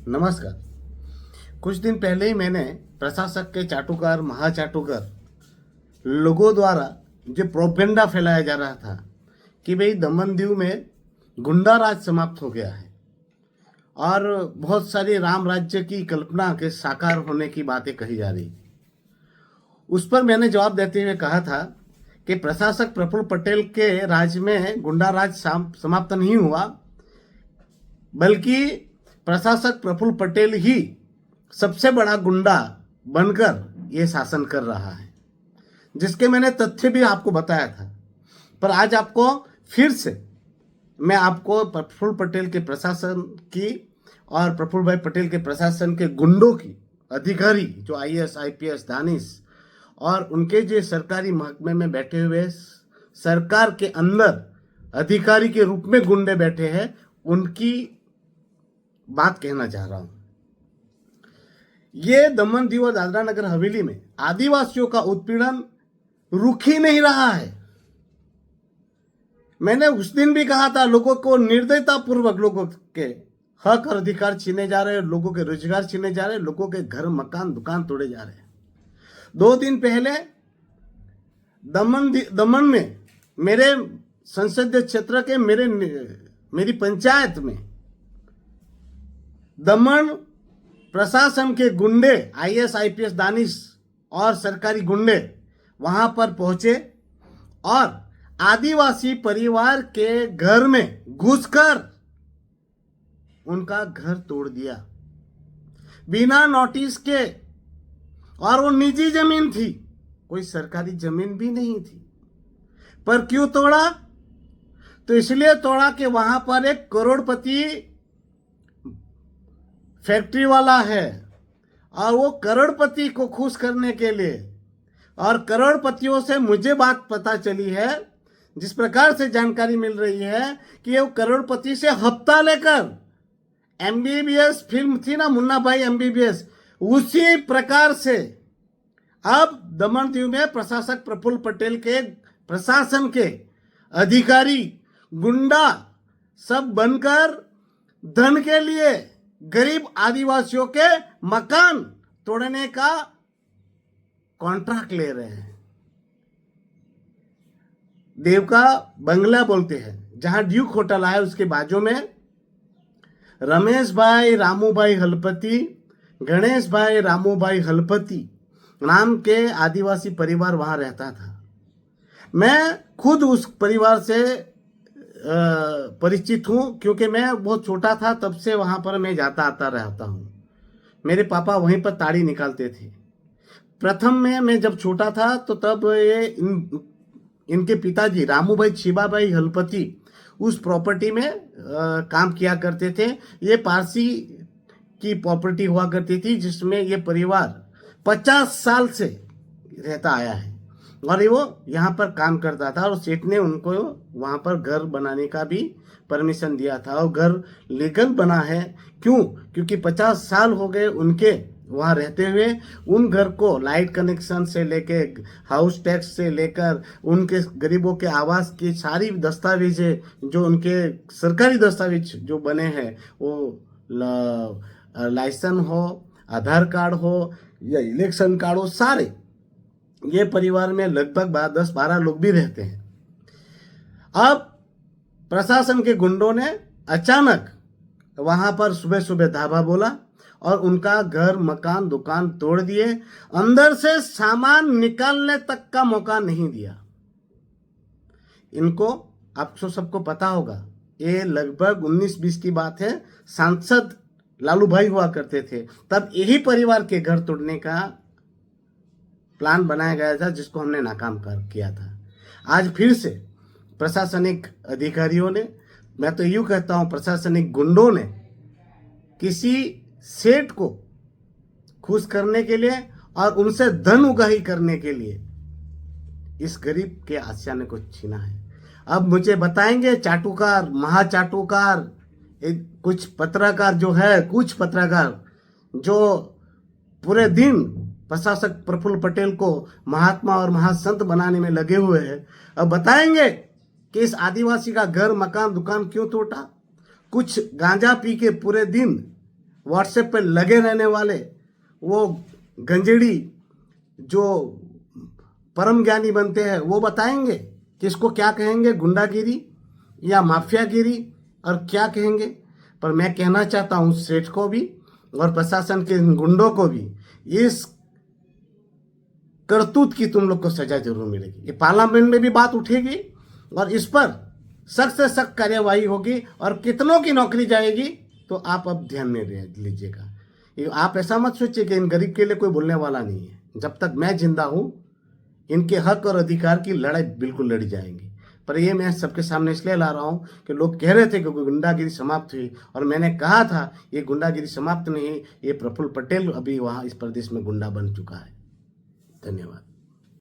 नमस्कार। कुछ दिन पहले ही मैंने प्रशासक के चाटुकार महाचाटुकार लोगों द्वारा जो प्रोपेगेंडा फैलाया जा रहा था कि भाई दमन दीव में गुंडा राज समाप्त हो गया है और बहुत सारी राम राज्य की कल्पना के साकार होने की बातें कही जा रही। उस पर मैंने जवाब देते हुए कहा था कि प्रशासक प्रफुल्ल पटेल के राज में गुंडा राज समाप्त नहीं हुआ, बल्कि प्रशासक प्रफुल्ल पटेल ही सबसे बड़ा गुंडा बनकर ये शासन कर रहा है, जिसके मैंने तथ्य भी आपको बताया था। पर आज आपको फिर से मैं आपको प्रफुल्ल पटेल के प्रशासन की और प्रफुल्ल भाई पटेल के प्रशासन के गुंडों की, अधिकारी जो आईएएस आईपीएस दानिश और उनके जो सरकारी महकमे में बैठे हुए सरकार के अंदर अधिकारी के रूप में गुंडे बैठे हैं, उनकी बात कहना चाह रहा हूं। ये दमन दीव और दादरा नगर हवेली में आदिवासियों का उत्पीड़न रुक ही नहीं रहा है। मैंने उस दिन भी कहा था, लोगों को निर्दयता पूर्वक लोगों के हक और अधिकार छीने जा रहे हैं, लोगों के रोजगार छीने जा रहे हैं, लोगों के घर मकान दुकान तोड़े जा रहे हैं। 2 दिन पहले दमन में मेरे संसदीय क्षेत्र के मेरी पंचायत में दमन प्रशासन के गुंडे आईएएस आईपीएस दानिश और सरकारी गुंडे वहां पर पहुंचे और आदिवासी परिवार के घर में घुसकर उनका घर तोड़ दिया बिना नोटिस के। और वो निजी जमीन थी, कोई सरकारी जमीन भी नहीं थी। पर क्यों तोड़ा? तो इसलिए तोड़ा कि वहां पर एक करोड़पति फैक्ट्री वाला है और वो करोड़पति को खुश करने के लिए, और करोड़पतियों से मुझे बात पता चली है, जिस प्रकार से जानकारी मिल रही है कि वो करोड़पति से हफ्ता लेकर एमबीबीएस फिल्म थी ना, मुन्ना भाई एमबीबीएस, उसी प्रकार से अब दमन दीव में प्रशासक प्रफुल्ल पटेल के प्रशासन के अधिकारी गुंडा सब बनकर धन के लिए गरीब आदिवासियों के मकान तोड़ने का कॉन्ट्रैक्ट ले रहे हैं। देव का बंगला बोलते हैं, जहां ड्यूक होटल है, उसके बाजू में रमेश भाई रामूभाई हलपति, गणेश भाई रामूभाई हलपति नाम के आदिवासी परिवार वहां रहता था। मैं खुद उस परिवार से परिचित हूं, क्योंकि मैं बहुत छोटा था तब से वहां पर मैं जाता आता रहता हूं। मेरे पापा वहीं पर ताड़ी निकालते थे। प्रथम में मैं जब छोटा था तो तब ये इनके पिताजी रामूभाई छिबाभाई हलपति उस प्रॉपर्टी में काम किया करते थे। ये पारसी की प्रॉपर्टी हुआ करती थी, जिसमें ये परिवार 50 साल से रहता आया है और वो यहाँ पर काम करता था। और सेठ ने उनको वहाँ पर घर बनाने का भी परमिशन दिया था, और घर लीगल बना है। क्यों? क्योंकि 50 साल हो गए उनके वहाँ रहते हुए। उन घर को लाइट कनेक्शन से लेके हाउस टैक्स से लेकर उनके गरीबों के आवास की सारी दस्तावेजें, जो उनके सरकारी दस्तावेज जो बने हैं, वो लाइसेंस हो, आधार कार्ड हो या इलेक्शन कार्ड हो, सारे ये परिवार में लगभग 10-12 लोग भी रहते हैं। अब प्रशासन के गुंडों ने अचानक वहां पर सुबह सुबह धावा बोला और उनका घर मकान दुकान तोड़ दिए। अंदर से सामान निकालने तक का मौका नहीं दिया इनको। आपको सबको पता होगा, ये लगभग 19-20 की बात है। सांसद लालू भाई हुआ करते थे, तब यही परिवार के घर तोड़ने का प्लान बनाया गया था, जिसको हमने नाकाम किया था। आज फिर से प्रशासनिक अधिकारियों ने, मैं तो यूं कहता हूं प्रशासनिक गुंडों ने, किसी सेठ को खुश करने के लिए और उनसे धन उगाही करने के लिए इस गरीब के आशियाने को छीना है। अब मुझे बताएंगे चाटुकार महाचाटुकार, कुछ पत्रकार जो है, कुछ पत्रकार जो पूरे दिन प्रशासक प्रफुल्ल पटेल को महात्मा और महासंत बनाने में लगे हुए हैं, अब बताएंगे कि इस आदिवासी का घर मकान दुकान क्यों टूटा। कुछ गांजा पी के पूरे दिन व्हाट्सएप पे लगे रहने वाले वो गंजेड़ी जो परम ज्ञानी बनते हैं वो बताएंगे कि इसको क्या कहेंगे, गुंडागिरी या माफियागिरी, और क्या कहेंगे। पर मैं कहना चाहता हूँ सेठ को भी और प्रशासन के गुंडों को भी, इस करतूत की तुम लोग को सजा जरूर मिलेगी। ये पार्लियामेंट में भी बात उठेगी और इस पर सख्त से सख्त कार्यवाही होगी और कितनों की नौकरी जाएगी तो आप अब ध्यान में लीजिएगा। आप ऐसा मत सोचिए कि इन गरीब के लिए कोई बोलने वाला नहीं है। जब तक मैं जिंदा हूं इनके हक और अधिकार की लड़ाई बिल्कुल लड़ी जाएंगी। पर ये मैं सबके सामने इसलिए ला रहा हूं कि लोग कह रहे थे कि गुंडागिरी समाप्त हुई, और मैंने कहा था ये गुंडागिरी समाप्त नहीं, ये प्रफुल्ल पटेल अभी वहां इस प्रदेश में गुंडा बन चुका है। धन्यवाद।